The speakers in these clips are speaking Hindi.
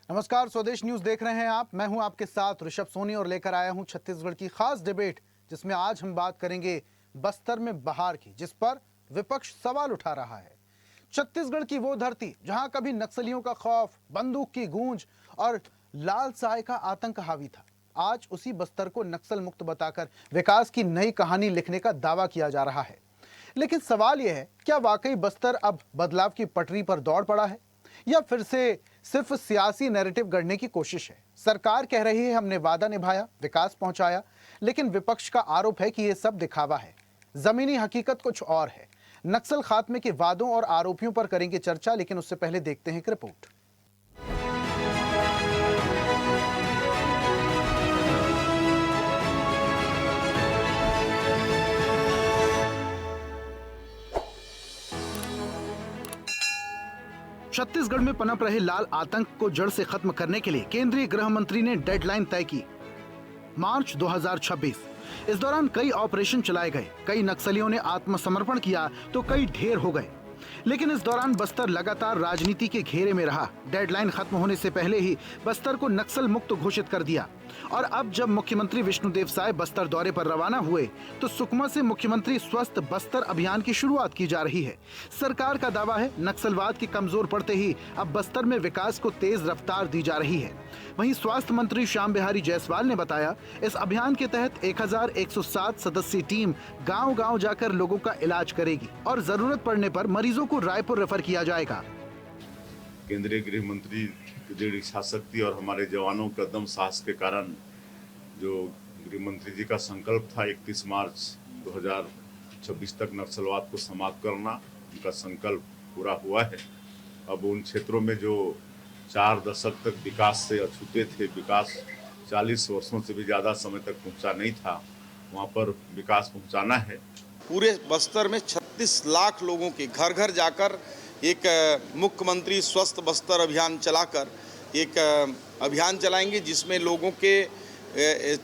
नमस्कार, स्वदेश न्यूज देख रहे हैं आप। मैं हूं आपके साथ ऋषभ सोनी और लेकर आया हूं छत्तीसगढ़ की खास डिबेट, जिसमें आज हम बात करेंगे बस्तर में बहार की, जिस पर विपक्ष सवाल उठा रहा है। छत्तीसगढ़ की वो धरती जहां कभी नक्सलियों का खौफ, बंदूक की गूंज और लाल साय का आतंक हावी था, आज उसी बस्तर को नक्सल मुक्त बताकर विकास की नई कहानी लिखने का दावा किया जा रहा है। लेकिन सवाल यह है, क्या वाकई बस्तर अब बदलाव की पटरी पर दौड़ पड़ा है या फिर से सिर्फ सियासी नैरेटिव गढ़ने की कोशिश है? सरकार कह रही है हमने वादा निभाया, विकास पहुंचाया, लेकिन विपक्ष का आरोप है कि यह सब दिखावा है, जमीनी हकीकत कुछ और है। नक्सल खात्मे के वादों और आरोपियों पर करेंगे चर्चा, लेकिन उससे पहले देखते हैं एक रिपोर्ट। छत्तीसगढ़ में पनप रहे लाल आतंक को जड़ से खत्म करने के लिए केंद्रीय गृह मंत्री ने डेडलाइन तय की, मार्च 2026। इस दौरान कई ऑपरेशन चलाए गए, कई नक्सलियों ने आत्मसमर्पण किया तो कई ढेर हो गए। लेकिन इस दौरान बस्तर लगातार राजनीति के घेरे में रहा। डेडलाइन खत्म होने से पहले ही बस्तर को नक्सल मुक्त घोषित कर दिया। और अब जब मुख्यमंत्री विष्णुदेव साय बस्तर दौरे पर रवाना हुए तो सुकमा से मुख्यमंत्री स्वस्थ बस्तर अभियान की शुरुआत की जा रही है। सरकार का दावा है नक्सलवाद के कमजोर पड़ते ही अब बस्तर में विकास को तेज रफ्तार दी जा रही है। वहीं स्वास्थ्य मंत्री श्याम बिहारी जायसवाल ने बताया, इस अभियान के तहत 1107 सदस्यीय टीम गांव-गांव जाकर लोगों का इलाज करेगी और जरूरत पड़ने पर मरीजों को रायपुर रेफर किया जाएगा। केंद्रीय गृह मंत्री की दृढ़ इच्छा शक्ति और हमारे जवानों का दम साहस के कारण जो गृह मंत्री जी का संकल्प था 31 मार्च 2026 तक नक्सलवाद को समाप्त करना, उनका संकल्प पूरा हुआ है। अब उन क्षेत्रों में जो 4 दशक तक विकास से अछूते थे, विकास 40 वर्षों से भी ज़्यादा समय तक पहुंचा नहीं था, वहां पर विकास पहुंचाना है। पूरे बस्तर में 36 लाख लोगों के घर घर जाकर एक मुख्यमंत्री स्वस्थ बस्तर अभियान चलाकर एक अभियान चलाएंगे, जिसमें लोगों के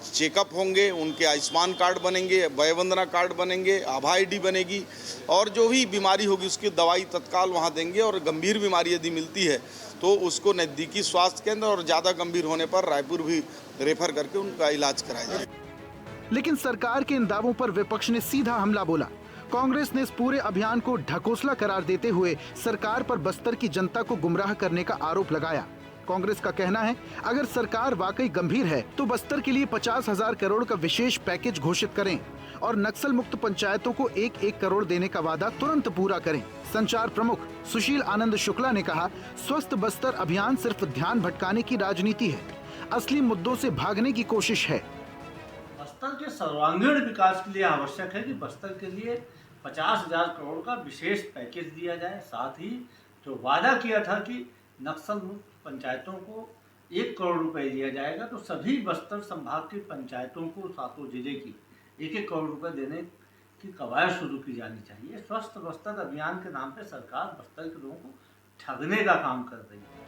चेकअप होंगे, उनके आयुष्मान कार्ड बनेंगे, वयवंदना कार्ड बनेंगे, आभा आईडी बनेगी और जो भी बीमारी होगी उसकी दवाई तत्काल वहां देंगे। और गंभीर बीमारी यदि मिलती है तो उसको नज़दीकी स्वास्थ्य केंद्र और ज़्यादा गंभीर होने पर रायपुर भी रेफर करके उनका इलाज कराया जाए। लेकिन सरकार के इन दावों पर विपक्ष ने सीधा हमला बोला। कांग्रेस ने इस पूरे अभियान को ढकोसला करार देते हुए सरकार पर बस्तर की जनता को गुमराह करने का आरोप लगाया। कांग्रेस का कहना है, अगर सरकार वाकई गंभीर है तो बस्तर के लिए 50,000 करोड़ का विशेष पैकेज घोषित करें और नक्सल मुक्त पंचायतों को 1-1 करोड़ देने का वादा तुरंत पूरा करें। संचार प्रमुख सुशील आनंद शुक्ला ने कहा, स्वस्थ बस्तर अभियान सिर्फ ध्यान भटकाने की राजनीति है, असली मुद्दों से भागने की कोशिश है। बस्तर के सर्वांगीण विकास के लिए आवश्यक है कि बस्तर के लिए 50,000 करोड़ का विशेष पैकेज दिया जाए। साथ ही जो वादा किया था कि नक्सल मुक्त पंचायतों को 1 करोड़ रुपए दिया जाएगा, तो सभी बस्तर संभाग की पंचायतों को, सातों जिले की 1-1 करोड़ रुपए देने की कवायद शुरू की जानी चाहिए। स्वस्थ बस्तर अभियान के नाम पे सरकार बस्तर के लोगों को ठगने का काम कर रही है।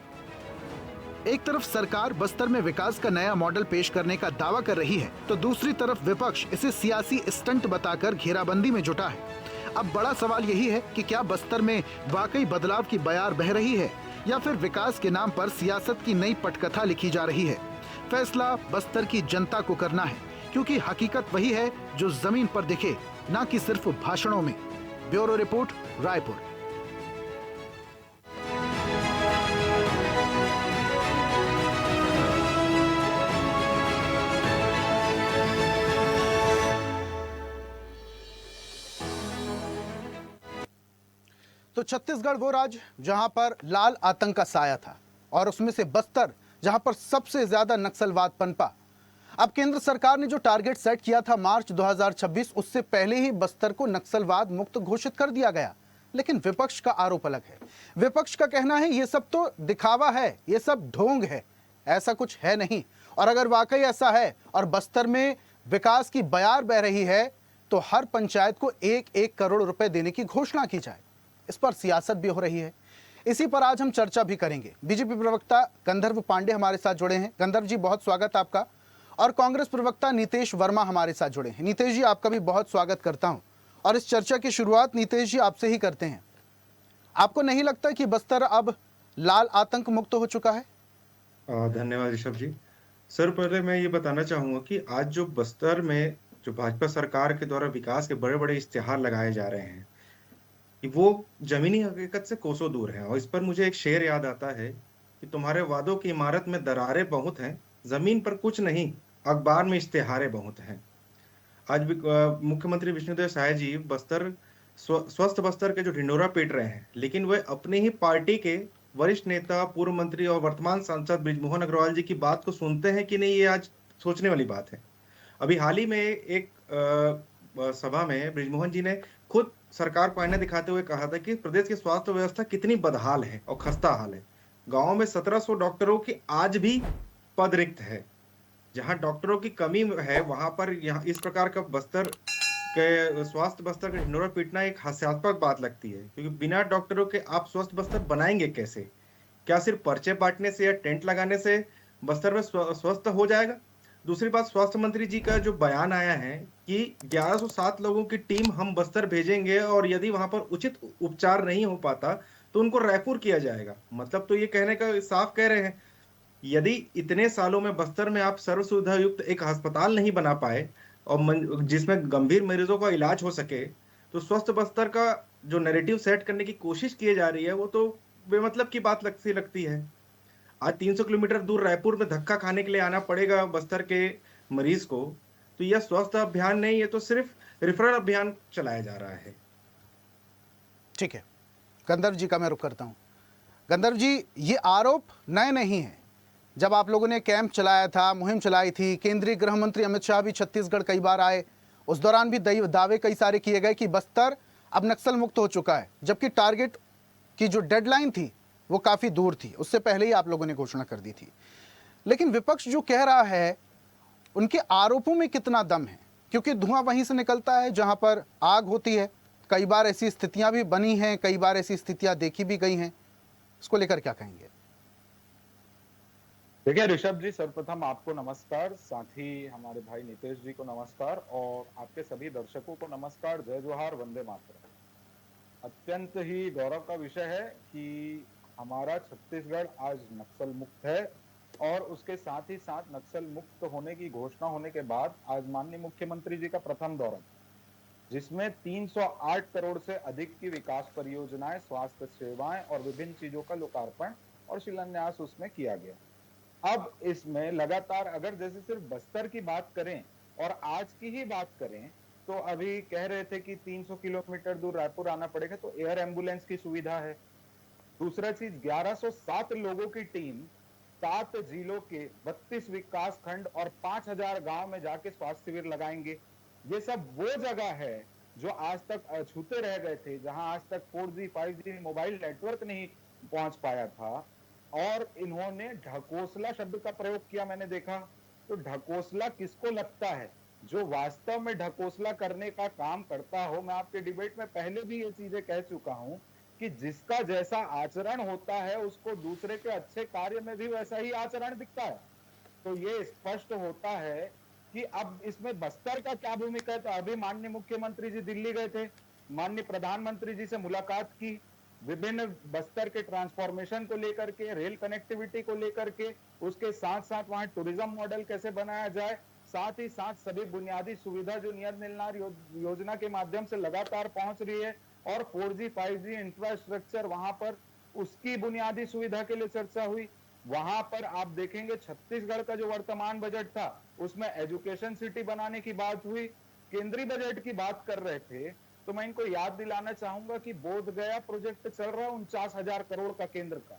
एक तरफ सरकार बस्तर में विकास का नया मॉडल पेश करने का दावा कर रही है, तो दूसरी तरफ विपक्ष इसे सियासी स्टंट बताकर घेराबंदी में जुटा है। अब बड़ा सवाल यही है कि क्या बस्तर में वाकई बदलाव की बयार बह रही है या फिर विकास के नाम पर सियासत की नई पटकथा लिखी जा रही है। फैसला बस्तर की जनता को करना है, क्योंकि हकीकत वही है जो जमीन पर दिखे, ना कि सिर्फ भाषणों में। Bureau report, Raipur. तो छत्तीसगढ़ वो राज्य जहां पर लाल आतंक का साया था, और उसमें से बस्तर जहां पर सबसे ज्यादा नक्सलवाद पनपा। अब केंद्र सरकार ने जो टारगेट सेट किया था मार्च 2026, उससे पहले ही बस्तर को नक्सलवाद मुक्त घोषित कर दिया गया। लेकिन विपक्ष का आरोप अलग है। विपक्ष का कहना है ये सब तो दिखावा है, ये सब ढोंग है, ऐसा कुछ है नहीं। और अगर वाकई ऐसा है और बस्तर में विकास की बयार बह रही है, तो हर पंचायत को 1-1 करोड़ रुपए देने की घोषणा की जाए। इस पर सियासत भी हो रही है। इसी पर आज हम चर्चा भी करेंगे। बीजेपी प्रवक्ता गंधर्व पांडे हमारे साथ जुड़े हैं। गंधर्व जी, बहुत स्वागत आपका। और कांग्रेस प्रवक्ता नीतेश वर्मा हमारे साथ जुड़े हैं। नीतेश जी, आपका भी बहुत स्वागत करता हूं। और इस चर्चा की शुरुआत नीतेश जी आपसे ही करते हैं। आपको नहीं लगता कि बस्तर अब लाल आतंक मुक्त हो चुका है? धन्यवाद ऋषभ जी। सर, पहले मैं ये बताना चाहूँगा कि आज जो बस्तर में जो भाजपा सरकार के द्वारा विकास के बड़े-बड़े इश्तिहार लगाए जा रहे हैं, कि वो ज़मीनी हकीकत से कोसों दूर हैं और इस पर मुझे एक शेर याद आता है कि तुम्हारे वादों की इमारत में दरारें बहुत हैं, ज़मीन पर कुछ नहीं, अखबार में इश्तिहारें बहुत हैं। आज भी मुख्यमंत्री विष्णुदेव साय जी बस्तर स्वस्थ बस्तर के जो ढिंढोरा पीट रहे हैं, लेकिन वे अपनी ही पार्टी के वरिष्ठ नेता, पूर्व मंत्री और वर्तमान सांसद बृजमोहन अग्रवाल जी की बात को सुनते हैं कि नहीं, ये आज सोचने वाली बात है। अभी हाल ही में एक सभा में बृजमोहन जी ने खुद सरकार को आईना दिखाते हुए कहा था कि प्रदेश की स्वास्थ्य व्यवस्था कितनी बदहाल है और खस्ता हाल है। गाँव में 1700 डॉक्टरों की आज भी पद रिक्त है। जहाँ डॉक्टरों की कमी है, वहाँ पर यहाँ इस प्रकार का बस्तर के स्वास्थ्य बस्तर का ढिंढोरा पीटना एक हास्यास्पद बात लगती है, क्योंकि बिना डॉक्टरों के आप स्वस्थ बस्तर बनाएंगे कैसे? क्या सिर्फ पर्चे बांटने से या टेंट लगाने से बस्तर में स्वस्थ हो जाएगा? दूसरी बात, स्वास्थ्य मंत्री जी का जो बयान आया है कि 1107 लोगों की टीम हम बस्तर भेजेंगे और यदि वहां पर उचित उपचार नहीं हो पाता तो उनको रेफर किया जाएगा। मतलब तो ये कहने का साफ कह रहे हैं, यदि इतने सालों में बस्तर में आप सर्व सुविधा युक्त एक अस्पताल नहीं बना पाए और जिसमें गंभीर मरीजों का इलाज हो सके, तो स्वस्थ बस्तर का जो नैरेटिव सेट करने की कोशिश की जा रही है वो तो बेमतलब की बात लगती है। आज 300 किलोमीटर दूर रायपुर में धक्का खाने के लिए आना पड़ेगा बस्तर के मरीज को, तो यह स्वास्थ्य अभियान नहीं, ये तो सिर्फ रेफरल अभियान चलाया जा रहा है। ठीक है, गंधर्व जी का मैं रुख करता हूं। गंधर्व जी, ये आरोप नए नहीं हैं। जब आप लोगों ने कैंप चलाया था, मुहिम चलाई थी, केंद्रीय गृह मंत्री अमित शाह भी छत्तीसगढ़ कई बार आए, उस दौरान भी दावे कई सारे किए गए कि बस्तर अब नक्सल मुक्त हो चुका है, जबकि टारगेट की जो डेडलाइन थी वो काफ़ी दूर थी, उससे पहले ही आप लोगों ने घोषणा कर दी थी। लेकिन विपक्ष जो कह रहा है, उनके आरोपों में कितना दम है? क्योंकि धुआं वहीं से निकलता है जहां पर आग होती है। कई बार ऐसी स्थितियां भी बनी हैं, कई बार ऐसी स्थितियां देखी भी गई हैं। इसको लेकर क्या कहेंगे? देखिए ऋषभ जी, सर्वप्रथम आपको नमस्कार, साथ ही हमारे भाई नितेश जी को नमस्कार और आपके सभी दर्शकों को नमस्कार। जय जोहार, वंदे मातरम। अत्यंत ही गौरव का विषय है कि हमारा छत्तीसगढ़ आज नक्सल मुक्त है और उसके साथ ही साथ नक्सल मुक्त होने की घोषणा होने के बाद आज माननीय मुख्यमंत्री जी का प्रथम दौरा, जिसमें 308 करोड़ से अधिक की विकास परियोजनाएं, स्वास्थ्य सेवाएं और विभिन्न चीजों का लोकार्पण और शिलान्यास उसमें किया गया। अब इसमें लगातार अगर जैसे सिर्फ बस्तर की बात करें और आज की ही बात करें, तो अभी कह रहे थे कि 300 किलोमीटर दूर रायपुर आना पड़ेगा, तो एयर एम्बुलेंस की सुविधा है। दूसरा चीज, 1107 लोगों की टीम 7 जिलों के 32 विकास खंड और 5000 गांव में जाके स्वास्थ्य शिविर लगाएंगे। ये सब वो जगह है जो आज तक अछूते रह गए थे, जहां आज तक 4G 5G मोबाइल नेटवर्क नहीं पहुंच पाया था। और इन्होंने ढकोसला शब्द का प्रयोग किया, मैंने देखा। तो ढकोसला किसको लगता है? जो वास्तव में ढकोसला करने का काम करता हो। मैं आपके डिबेट में पहले भी ये चीजें कह चुका हूं कि जिसका जैसा आचरण होता है उसको दूसरे के अच्छे कार्य में भी वैसा ही आचरण दिखता है। तो ये स्पष्ट होता है कि अब इसमें बस्तर का क्या भूमिका है। तो अभी माननीय मुख्यमंत्री जी दिल्ली गए थे, माननीय प्रधानमंत्री जी से मुलाकात की, विभिन्न बस्तर के ट्रांसफॉर्मेशन को लेकर के, रेल कनेक्टिविटी को लेकर के, उसके साथ साथ वहां टूरिज्म मॉडल कैसे बनाया जाए, साथ ही साथ सभी बुनियादी सुविधा जो नियर नीलनार योजना के माध्यम से लगातार पहुंच रही है और 4G 5G इंफ्रास्ट्रक्चर वहां पर, उसकी बुनियादी सुविधा के लिए चर्चा हुई। वहां पर आप देखेंगे छत्तीसगढ़ का जो वर्तमान बजट था उसमें एजुकेशन सिटी बनाने की बात हुई। केंद्रीय बजट की बात कर रहे थे तो मैं इनको याद दिलाना चाहूंगा कि बोध गया प्रोजेक्ट चल रहा है 49,000 करोड़ का केंद्र का,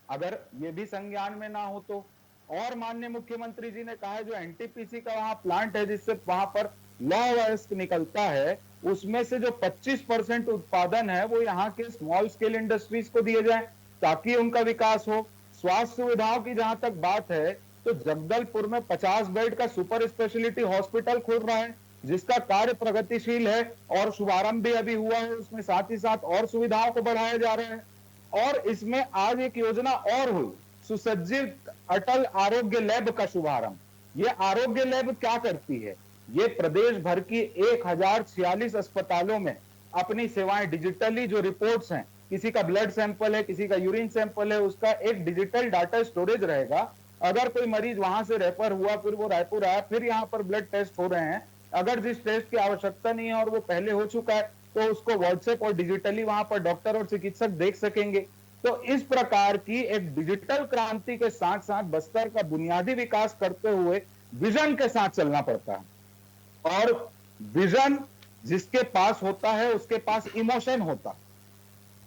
अगर ये भी संज्ञान में ना हो तो। और माननीय मुख्यमंत्री जी ने कहा है जो एनटीपीसी का वहां प्लांट है जिससे वहां पर लौह वेस्ट निकलता है, उसमें से जो 25% उत्पादन है वो यहाँ के स्मॉल स्केल इंडस्ट्रीज को दिए जाए ताकि उनका विकास हो। स्वास्थ्य सुविधाओं की जहां तक बात है तो जगदलपुर में 50 बेड का सुपर स्पेशलिटी हॉस्पिटल खुल रहा है जिसका कार्य प्रगतिशील है और शुभारंभ भी अभी हुआ है। उसमें साथ ही साथ और सुविधाओं को बढ़ाया जा रहा है। और इसमें आज एक योजना और हुई, सुसज्जित अटल आरोग्य लैब का शुभारंभ। ये आरोग्य लैब क्या करती है? ये प्रदेश भर की 1046 अस्पतालों में अपनी सेवाएं डिजिटली, जो रिपोर्ट्स हैं, किसी का ब्लड सैंपल है, किसी का यूरिन सैंपल है, उसका एक डिजिटल डाटा स्टोरेज रहेगा अगर कोई मरीज वहां से रेफर हुआ, फिर वो रायपुर आया, फिर यहाँ पर ब्लड टेस्ट हो रहे हैं, अगर जिस टेस्ट की आवश्यकता नहीं है और वो पहले हो चुका है, तो उसको व्हाट्सएप और डिजिटली वहां पर डॉक्टर और चिकित्सक देख सकेंगे। तो इस प्रकार की एक डिजिटल क्रांति के साथ साथ बस्तर का बुनियादी विकास करते हुए विजन के साथ चलना पड़ता है। और विजन जिसके पास होता है उसके पास इमोशन होता है।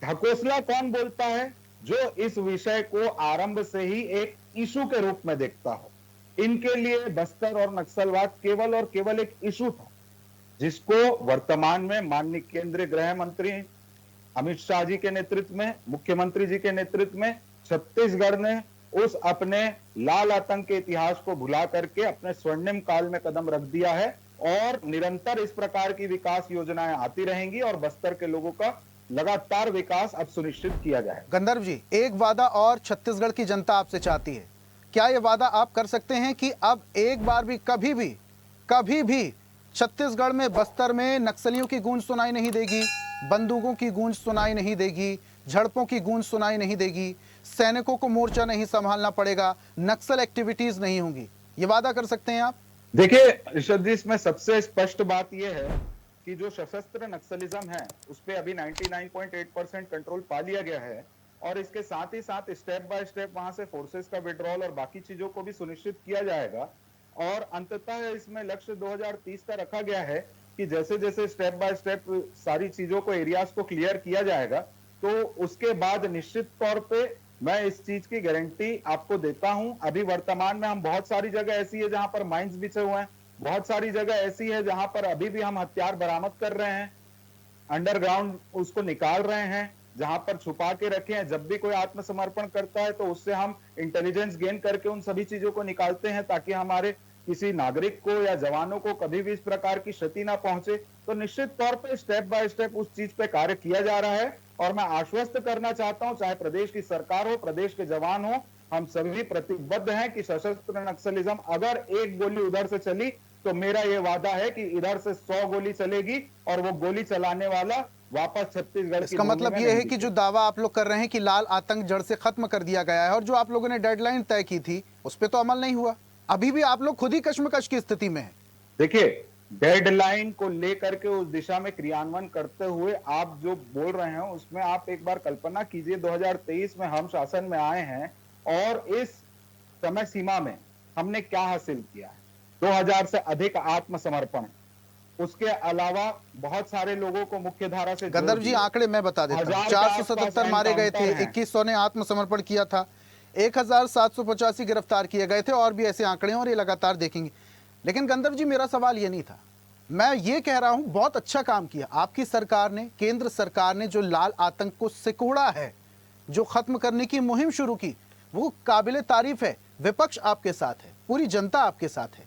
ढकोसला कौन बोलता है? जो इस विषय को आरंभ से ही एक इशू के रूप में देखता हो। इनके लिए बस्तर और नक्सलवाद केवल और केवल एक इशू था, जिसको वर्तमान में माननीय केंद्रीय गृह मंत्री अमित शाह जी के नेतृत्व में, मुख्यमंत्री जी के नेतृत्व में छत्तीसगढ़ ने उस अपने लाल आतंक के इतिहास को भुला करके अपने स्वर्णिम काल में कदम रख दिया है। और निरंतर इस प्रकार की विकास योजनाएं आती रहेंगी और बस्तर के लोगों का लगातार विकास अब सुनिश्चित किया जाए। गंधर्व जी, एक वादा और छत्तीसगढ़ की जनता आपसे चाहती है, क्या ये वादा आप कर सकते हैं कि अब एक बार भी कभी भी छत्तीसगढ़ में, बस्तर में नक्सलियों की गूंज सुनाई नहीं देगी, बंदूकों की गूंज सुनाई नहीं देगी, झड़पों की गूंज सुनाई नहीं देगी, सैनिकों को मोर्चा नहीं संभालना पड़ेगा, नक्सल एक्टिविटीज नहीं होंगी? ये वादा कर सकते हैं आप? देखिए ऋषभ जी, इसमें सबसे स्पष्ट बात यह है कि जो सशस्त्र नक्सलिज्म है उस पे अभी 99.8% कंट्रोल पा लिया गया है। और इसके साथ ही साथ स्टेप बाय स्टेप वहां से फोर्सेस का विड्रॉल और बाकी चीजों को भी सुनिश्चित किया जाएगा। और अंततः इसमें लक्ष्य 2030 का रखा गया है कि जैसे जैसे स्टेप बाय स्टेप सारी चीजों को, एरियाज को क्लियर किया जाएगा, तो उसके बाद निश्चित तौर पे मैं इस चीज की गारंटी आपको देता हूं। अभी वर्तमान में हम बहुत सारी जगह ऐसी है जहां पर माइंस बिछे हुए हैं, बहुत सारी जगह ऐसी है जहां पर अभी भी हम हथियार बरामद कर रहे हैं, अंडरग्राउंड उसको निकाल रहे हैं, जहां पर छुपा के रखे हैं। जब भी कोई आत्मसमर्पण करता है तो उससे हम इंटेलिजेंस गेन करके उन सभी चीजों को निकालते हैं ताकि हमारे किसी नागरिक को या जवानों को कभी भी इस प्रकार की क्षति ना पहुंचे। तो निश्चित तौर पे स्टेप बाय स्टेप उस चीज पे कार्य किया जा रहा है। और मैं आश्वस्त करना चाहता हूं, चाहे प्रदेश की सरकार हो, प्रदेश के जवान हो, हम सभी प्रतिबद्ध हैं कि सशस्त्र नक्सलिज्म अगर एक गोली उधर से चली तो मेरा यह वादा है कि इधर से 100 गोली चलेगी और वो गोली चलाने वाला वापस छत्तीसगढ़। इसका मतलब यह है कि जो दावा आप लोग कर रहे हैं कि लाल आतंक जड़ से खत्म कर दिया गया है, और जो आप लोगों ने डेडलाइन तय की थी उस पर तो अमल नहीं हुआ, अभी भी आप लोग खुद ही कश्मकश की स्थिति में हैं। देखिए, डेडलाइन को लेकर के उस दिशा में क्रियान्वयन करते हुए आप जो बोल रहे हैं उसमें आप एक बार कल्पना कीजिए, 2023 में हम शासन में आए हैं और इस समय सीमा में हमने क्या हासिल किया है? 2000 से अधिक आत्मसमर्पण, उसके अलावा बहुत सारे लोगों को मुख्य धारा से। गंधर्व जी, आंकड़े मैं बता देता हूं, 477 मारे गए थे, 2100 ने आत्मसमर्पण किया था, 1785 गिरफ्तार किए गए थे, और भी ऐसे आंकड़े हैं और ये लगातार देखेंगे। लेकिन गंधर्व जी, मेरा सवाल ये नहीं था, मैं ये कह रहा हूं बहुत अच्छा काम किया आपकी सरकार ने, केंद्र सरकार ने, जो लाल आतंक को सिकोड़ा है, जो खत्म करने की मुहिम शुरू की, वो काबिले तारीफ है। विपक्ष आपके साथ है, पूरी जनता आपके साथ है।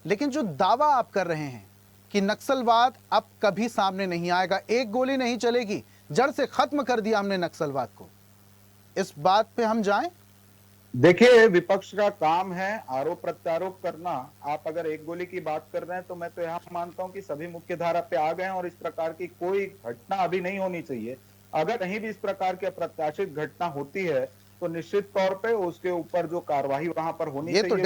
लेकिन जो दावा आप कर रहे हैं कि नक्सलवाद अब कभी सामने नहीं आएगा, एक गोली नहीं चलेगी, जड़ से खत्म कर दिया हमने नक्सलवाद को, इस बात पे हम जाएं? देखिए, विपक्ष का काम है आरोप प्रत्यारोप करना। आप अगर एक गोली की बात कर रहे हैं तो मैं तो यह मानता हूं कि सभी मुख्य धारा पे आ गए हैं और इस प्रकार की कोई घटना अभी नहीं होनी चाहिए। अगर कहीं भी इस प्रकार की अप्रत्याशित घटना होती है तो निश्चित तौर पे उसके ऊपर जो कार्रवाई वहां पर होनी चाहिए,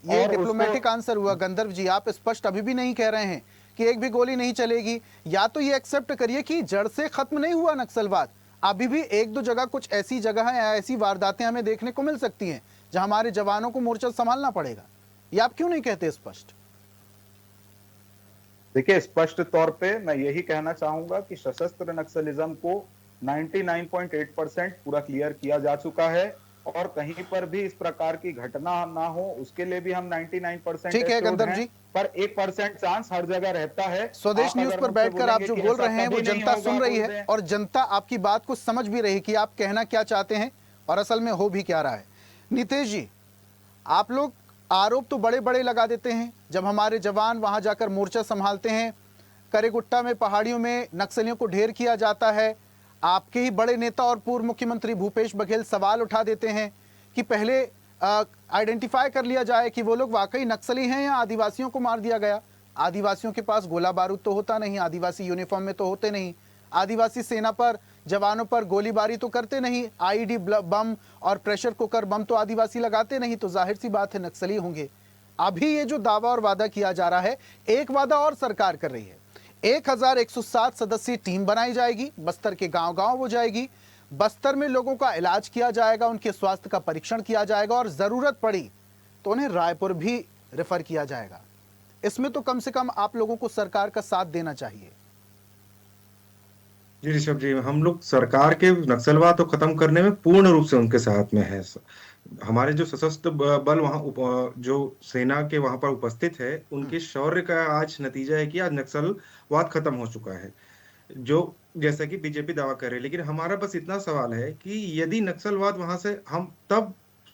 ये डिप्लोमेटिक आंसर हुआ गंधर्व जी। आप स्पष्ट अभी भी नहीं कह रहे हैं कि एक भी गोली नहीं चलेगी, या तो ये एक्सेप्ट करिए कि जड़ से खत्म नहीं हुआ नक्सलवाद, अभी भी एक दो जगह कुछ ऐसी जगह है, ऐसी वारदातें हमें देखने को मिल सकती हैं जहां हमारे जवानों को मोर्चा संभालना पड़ेगा। ये आप क्यों नहीं कहते स्पष्ट? देखिए, स्पष्ट तौर पे मैं यही कहना चाहूंगा कि सशस्त्र नक्सलिज्म को 99.8% पूरा क्लियर किया जा चुका है और कहीं पर भी इस प्रकार की घटना ना हो उसके लिए भी हम 99% ठीक है गंधर्व जी, पर 1% चांस हर जगह रहता है। स्वदेश न्यूज पर बैठकर आप जो बोल रहे हैं वो जनता सुन रही है और जनता आपकी बात को समझ भी रही कि आप कहना क्या चाहते हैं और असल में हो भी क्या रहा है। नीतीश जी, आप लोग आरोप तो बड़े बड़े लगा देते हैं, जब हमारे जवान वहां जाकर मोर्चा संभालते हैं, करेगुट्टा में, पहाड़ियों में नक्सलियों को ढेर किया जाता है, आपके ही बड़े नेता और पूर्व मुख्यमंत्री भूपेश बघेल सवाल उठा देते हैं कि पहले आइडेंटिफाई कर लिया जाए कि वो लोग वाकई नक्सली हैं या आदिवासियों को मार दिया गया। आदिवासियों के पास गोला बारूद तो होता नहीं, आदिवासी यूनिफॉर्म में तो होते नहीं, आदिवासी सेना पर जवानों पर गोलीबारी तो करते नहीं, आईईडी बम और प्रेशर कुकर बम तो आदिवासी लगाते नहीं, तो जाहिर सी बात है नक्सली होंगे। अभी ये जो दावा और वादा किया जा रहा है, एक वादा और सरकार कर रही है, 1107 सदस्यीय टीम बनाई जाएगी, बस्तर के गांव गांव वो जाएगी, बस्तर में लोगों का इलाज किया जाएगा, उनके स्वास्थ्य का परीक्षण किया जाएगा और जरूरत पड़ी तो उन्हें रायपुर भी रेफर किया जाएगा। इसमें तो कम से कम आप लोगों को सरकार का साथ देना चाहिए। जी ऋषभ जी, हम लोग सरकार के नक्सलवाद को खत्म करने में पूर्ण रूप से उनके साथ में है। हमारे जो सशस्त्र बल वहाँ जो सेना के वहां पर उपस्थित है, उनके शौर्य का आज नतीजा है कि आज नक्सलवाद खत्म हो चुका है, जो जैसा कि बीजेपी दावा कर रही है। लेकिन हमारा बस इतना सवाल है कि यदि नक्सलवाद वहां से हम तब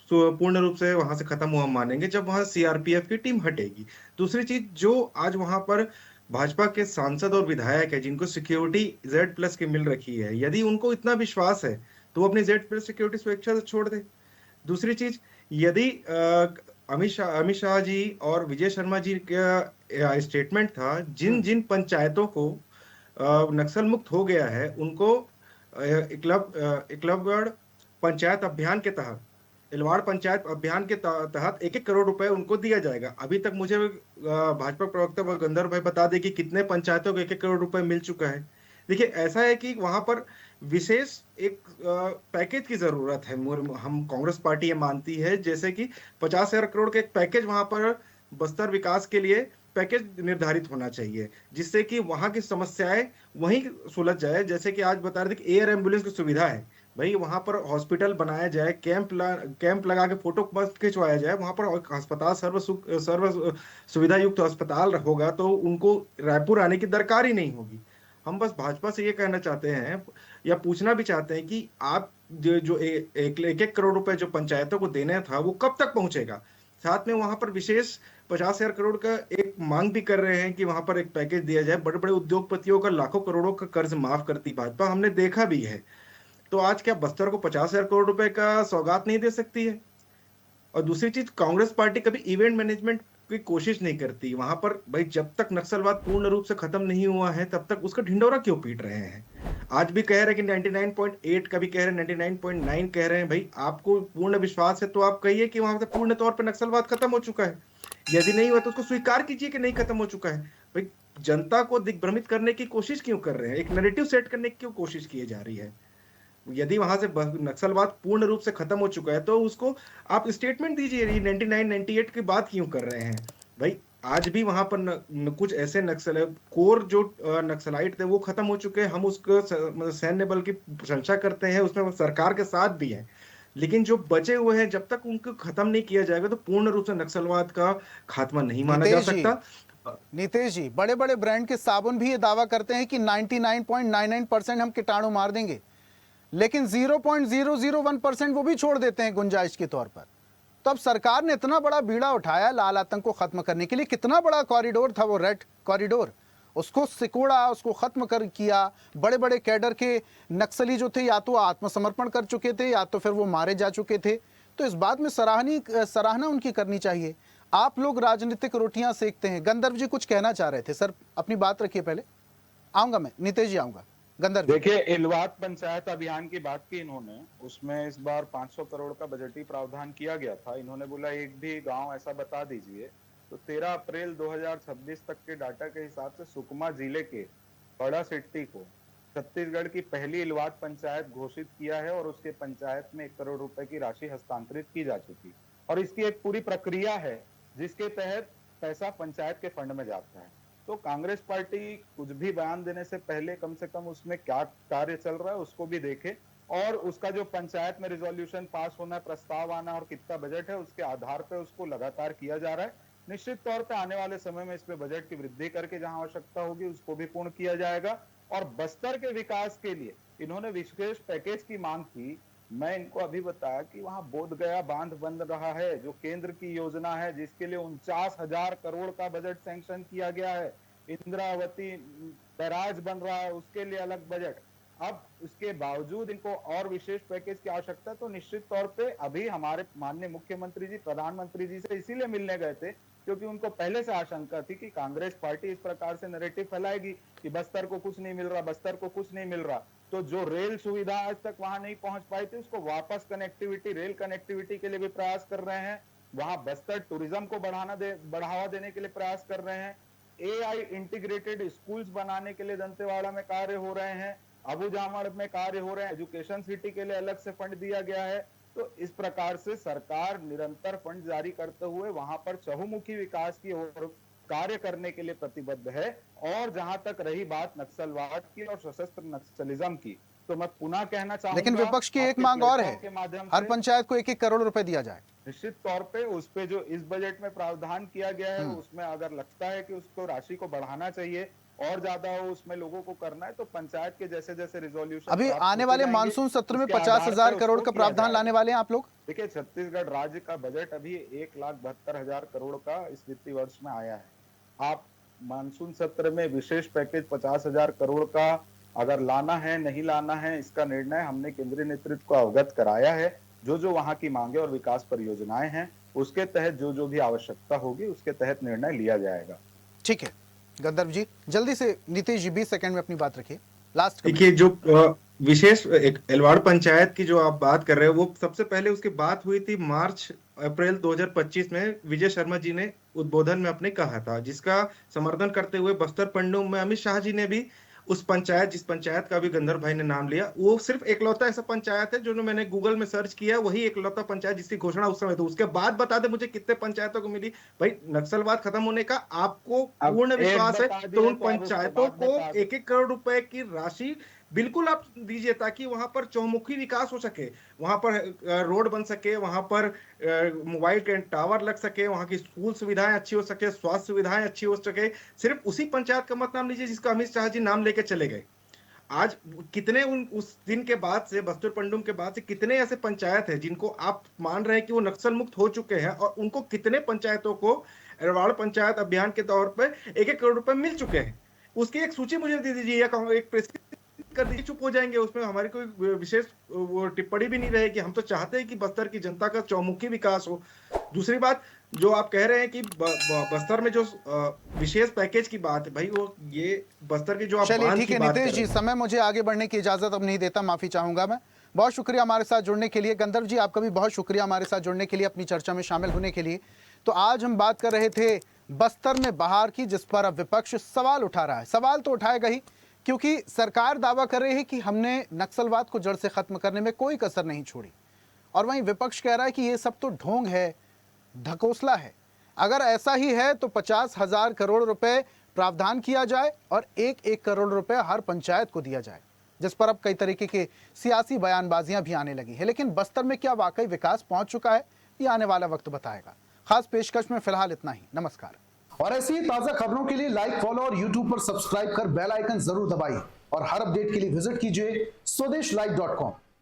पूर्ण रूप से वहां से खत्म हुआ मानेंगे जब वहां सीआरपीएफ की टीम हटेगी। दूसरी चीज, जो आज वहां पर भाजपा के सांसद और विधायक है जिनको सिक्योरिटी Z+ की मिल रखी है, यदि उनको इतना विश्वास है तो वो अपनी Z+ सिक्योरिटी स्वेच्छा से छोड़ दे। दूसरी चीज, यदि अमित शाह जी और विजय शर्मा जी का स्टेटमेंट था, जिन जिन पंचायतों को नक्सल मुक्त हो गया है उनको एकलव्य पंचायत अभियान के तहत, इलवाड़ पंचायत अभियान के तहत 1-1 करोड़ रुपए उनको दिया जाएगा। अभी तक मुझे भाजपा प्रवक्ता गंधर्व भाई बता दे कि कितने पंचायतों को 1-1 करोड़ रुपए मिल चुका है। देखिए, ऐसा है कि वहां पर विशेष एक पैकेज की जरूरत है। हम कांग्रेस पार्टी ये मानती है जैसे कि 50,000 करोड़ का एक पैकेज वहां पर बस्तर विकास के लिए पैकेज निर्धारित होना चाहिए, जिससे कि वहां की समस्याएं वहीं सुलझ जाए। जैसे कि आज बता रहे थे कि एयर एम्बुलेंस की सुविधा है, भाई वहां पर हॉस्पिटल बनाया जाए, कैंप लगा के फोटो मस्त खिंचवाया जाए, वहां पर अस्पताल सर्व सुविधा युक्त अस्पताल होगा तो उनको रायपुर आने की दरकार ही नहीं होगी। हम बस भाजपा से ये कहना चाहते हैं या पूछना भी चाहते हैं कि आप जो 1-1 करोड़ रुपए जो पंचायतों को देना था वो कब तक पहुंचेगा। साथ में वहां पर विशेष 50,000 करोड़ का एक मांग भी कर रहे हैं कि वहां पर एक पैकेज दिया जाए। बड़े बड़े उद्योगपतियों का लाखों करोड़ों का कर्ज माफ करती भाजपा, हमने देखा भी है। तो आज क्या बस्तर को 50,000 करोड़ रुपए का सौगात नहीं दे सकती है? और दूसरी चीज, कांग्रेस पार्टी कभी इवेंट मैनेजमेंट की कोशिश नहीं करती। वहां पर भाई जब तक नक्सलवाद पूर्ण रूप से खत्म नहीं हुआ है तब तक उसका ढिंडोरा क्यों पीट रहे हैं? आज भी कह रहे हैं कि 99.8, कभी कह रहे हैं 99.9 कह रहे हैं। भाई आपको पूर्ण विश्वास है तो आप कहिए कि वहां से पूर्ण तौर पर नक्सलवाद खत्म हो चुका है। यदि नहीं हुआ तो उसको स्वीकार कीजिए कि नहीं खत्म हो चुका है। भाई जनता को दिग्भ्रमित करने की कोशिश क्यों कर रहे हैं? एक नैरेटिव सेट करने की क्यों कोशिश की जा रही है? यदि वहां से नक्सलवाद पूर्ण रूप से खत्म हो चुका है तो उसको आप स्टेटमेंट दीजिए। 99-98 की बात क्यों कर रहे हैं? भाई आज भी वहां पर कुछ ऐसे नक्सल कोर जो नक्सलाइट थे वो खत्म हो चुके हैं। हम उसको सैन्य बल की प्रशंसा करते हैं, उसमें सरकार के साथ भी है। लेकिन जो बचे हुए हैं जब तक उनको खत्म नहीं किया जाएगा तो पूर्ण रूप से नक्सलवाद का खात्मा नहीं माना जा सकता। नीतीश जी, बड़े बड़े ब्रांड के साबुन भी ये दावा करते हैं कि 99.99% हम कीटाणु मार देंगे, लेकिन 0.001% वो भी छोड़ देते हैं गुंजाइश के तौर पर। तो अब सरकार ने इतना बड़ा बीड़ा उठाया लाल आतंक को खत्म करने के लिए, कितना बड़ा कॉरिडोर था वो रेड कॉरिडोर, उसको सिकोड़ा, उसको खत्म कर किया। बड़े बड़े कैडर के नक्सली जो थे या तो आत्मसमर्पण कर चुके थे या तो फिर वो मारे जा चुके थे। तो इस बात में सराहना उनकी करनी चाहिए। आप लोग राजनीतिक रोटियां सेकते हैं। गंधर्व जी कुछ कहना चाह रहे थे सर, अपनी बात रखिए। पहले आऊंगा मैं, नीतीश जी आऊंगा। गंधर्व जी। देखिए, इलवात पंचायत अभियान की बात की इन्होंने, उसमें इस बार 500 करोड़ का बजटीय प्रावधान किया गया था। इन्होंने बोला एक भी गांव ऐसा बता दीजिए। तो 13 अप्रैल 2026 तक के डाटा के हिसाब से सुकमा जिले के बड़ा सिट्टी को छत्तीसगढ़ की पहली इलवात पंचायत घोषित किया है और उसके पंचायत में 1 करोड़ रुपए की राशि हस्तांतरित की जा चुकी। और इसकी एक पूरी प्रक्रिया है जिसके तहत पैसा पंचायत के फंड में जाता है। तो कांग्रेस पार्टी कुछ भी बयान देने से पहले कम से कम उसमें क्या कार्य चल रहा है उसको भी देखे, और उसका जो पंचायत में रिजोल्यूशन पास होना है, प्रस्ताव आना और कितना बजट है, उसके आधार पे उसको लगातार किया जा रहा है। निश्चित तौर पे आने वाले समय में इसमें बजट की वृद्धि करके जहां आवश्यकता होगी उसको भी पूर्ण किया जाएगा। और बस्तर के विकास के लिए इन्होंने विशेष पैकेज की मांग की। मैं इनको अभी बताया कि वहां बोध गया बांध बन रहा है, जो केंद्र की योजना है, जिसके लिए 49,000 करोड़ का बजट सैंक्शन किया गया है। इंद्रावती बैराज बन रहा है, उसके लिए अलग बजट। अब उसके बावजूद इनको और विशेष पैकेज की आवश्यकता है। तो निश्चित तौर पे अभी हमारे माननीय मुख्यमंत्री जी प्रधानमंत्री जी से इसीलिए मिलने गए थे क्योंकि उनको पहले से आशंका थी कि कांग्रेस पार्टी इस प्रकार से नैरेटिव फैलाएगी कि बस्तर को कुछ नहीं मिल रहा, बस्तर को कुछ नहीं मिल रहा। तो जो रेल सुविधा आज तक वहां नहीं पहुंच पाई थी उसको वापस कनेक्टिविटी, रेल कनेक्टिविटी के लिए भी प्रयास कर रहे हैं। वहां बस्तर टूरिज्म को बढ़ावा देने के लिए प्रयास कर रहे हैं। AI इंटीग्रेटेड स्कूल्स बनाने के लिए दंतेवाड़ा में कार्य हो रहे हैं, अबुजामड़ में कार्य हो रहे हैं, एजुकेशन सिटी के लिए अलग से फंड दिया गया है। तो इस प्रकार से सरकार निरंतर फंड जारी करते हुए वहां पर चहुमुखी विकास की ओर कार्य करने के लिए प्रतिबद्ध है। और जहां तक रही बात नक्सलवाद की और सशस्त्र नक्सलिज्म की, तो मैं पुनः कहना चाहूंगा, लेकिन विपक्ष की एक मांग और है, हर पंचायत को 1-1 करोड़ रुपए दिया जाए। निश्चित तौर पे उस पे जो इस बजट में प्रावधान किया गया है उसमें अगर लगता है कि उसको राशि को बढ़ाना चाहिए और ज्यादा उसमें लोगों को करना है, तो पंचायत के जैसे जैसे रिजोल्यूशन अभी आने वाले मानसून सत्र में 50,000 करोड़ का प्रावधान लाने वाले हैं आप लोग। देखिए, छत्तीसगढ़ राज्य का बजट अभी 1,72,000 करोड़ का इस वित्तीय वर्ष में आया है। आप मानसून सत्र में विशेष पैकेज 50,000 करोड़ का अगर लाना है नहीं लाना है, इसका निर्णय हमने केंद्रीय नेतृत्व को अवगत कराया है। जो जो वहां की मांगे और विकास परियोजनाएं हैं उसके तहत जो जो भी आवश्यकता होगी उसके तहत निर्णय लिया जाएगा। ठीक है गंधर्व जी, जल्दी से नीतीश जी 20 सेकंड में अपनी बात रखिए। लास्ट देखिए, जो विशेष एक एलवाड़ पंचायत की जो आप बात कर रहे हो, वो सबसे पहले उसकी बात हुई थी मार्च अप्रैल 2025 में। विजय शर्मा जी ने उद्बोधन में अपने कहा था, जिसका समर्थन करते हुए बस्तर पंडुम में अमित शाह जी ने भी उस पंचायत, जिस पंचायत का भी गंधर्व भाई ने नाम लिया, वो सिर्फ एकलौता ऐसा पंचायत है जो मैंने गूगल में सर्च किया, वही एकलौता पंचायत जिसकी घोषणा उस समय थी। उसके बाद बता दे मुझे कितने पंचायतों को मिली। भाई, नक्सलवाद खत्म होने का आपको पूर्ण विश्वास है तो उन पंचायतों को 1-1 करोड़ रुपए की राशि बिल्कुल आप दीजिए, ताकि वहां पर चौमुखी विकास हो सके, वहां पर रोड बन सके, वहां पर मोबाइल टावर लग सके, वहां की स्कूल सुविधाएं अच्छी हो सके, स्वास्थ्य सुविधाएं अच्छी हो सके। सिर्फ उसी पंचायत का मत नाम लीजिए जिसका अमित शाह जी नाम लेके चले गए। आज कितने उस दिन के बाद से, बस्तर पंडुम के बाद से कितने ऐसे पंचायत हैं जिनको आप मान रहे हैं कि वो नक्सल मुक्त हो चुके हैं, और उनको कितने पंचायतों को एलवाड़ पंचायत अभियान के तौर पर 1-1 करोड़ रुपए मिल चुके हैं। उसकी एक सूची मुझे दे दीजिए, एक प्रेस कर दीजिए, चुप हो जाएंगे। उसमें हमारी कोई विशेष वो टिप्पणी भी नहीं रहेगी। हम तो चाहते हैं कि बस्तर की जनता का चौमुखी विकास हो। दूसरी बात, जो आप कह रहे हैं कि बस्तर में जो विशेष पैकेज की बात है, भाई वो ये बस्तर की जो आप चलिए ठीक है नीतीश जी, समय मुझे आगे बढ़ने की इजाजत अब नहीं देता, माफी चाहूंगा मैं। बहुत शुक्रिया हमारे साथ जुड़ने के लिए। गंधर्व जी, आपका भी बहुत शुक्रिया हमारे साथ जुड़ने के लिए, अपनी चर्चा में शामिल होने के लिए। तो आज हम बात कर रहे थे बस्तर में बहार की, जिस पर अब विपक्ष सवाल उठा रहा है। सवाल तो उठाएगा ही, क्योंकि सरकार दावा कर रही है कि हमने नक्सलवाद को जड़ से खत्म करने में कोई कसर नहीं छोड़ी, और वहीं विपक्ष कह रहा है कि ये सब तो ढोंग है, ढकोसला है। अगर ऐसा ही है तो 50,000 करोड़ रुपए प्रावधान किया जाए और 1-1 करोड़ रुपए हर पंचायत को दिया जाए, जिस पर अब कई तरीके के सियासी बयानबाजियां भी आने लगी है। लेकिन बस्तर में क्या वाकई विकास पहुंच चुका है, ये आने वाला वक्त बताएगा। खास पेशकश में फिलहाल इतना ही। नमस्कार। और ऐसी ही ताजा खबरों के लिए लाइक, फॉलो और यूट्यूब पर सब्सक्राइब कर बेल आइकन जरूर दबाइए, और हर अपडेट के लिए विजिट कीजिए स्वदेशलाइव.com।